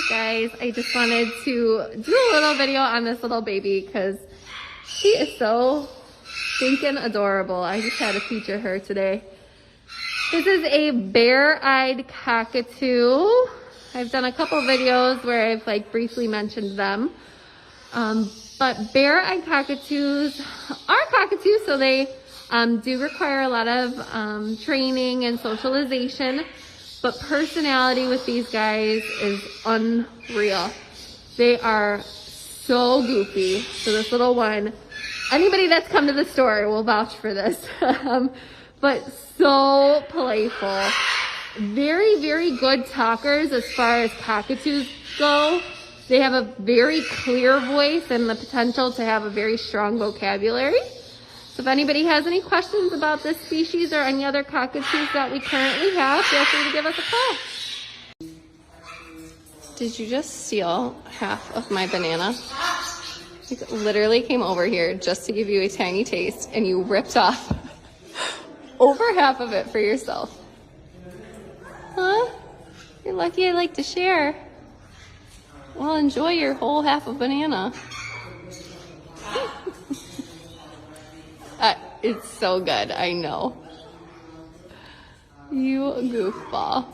guys, I just wanted to do a little video on this little baby because she is so stinking adorable. I just had to feature her today. This is a bare-eyed cockatoo. I've done a couple videos where I've like briefly mentioned them. But bare-eyed cockatoos are cockatoos, so they do require a lot of training and socialization. But personality with these guys is unreal. They are so goofy. So this little one, anybody that's come to the store will vouch for this. But so playful. Very, very good talkers as far as cockatoos go. They have a very clear voice and the potential to have a very strong vocabulary. So if anybody has any questions about this species or any other cockatoos that we currently have, feel free to give us a call. Did you just steal half of my banana? Like, literally came over here just to give you a tiny taste and you ripped off over half of it for yourself. Huh? You're lucky I like to share. Well, enjoy your whole half of banana. It's so good, I know. You goofball.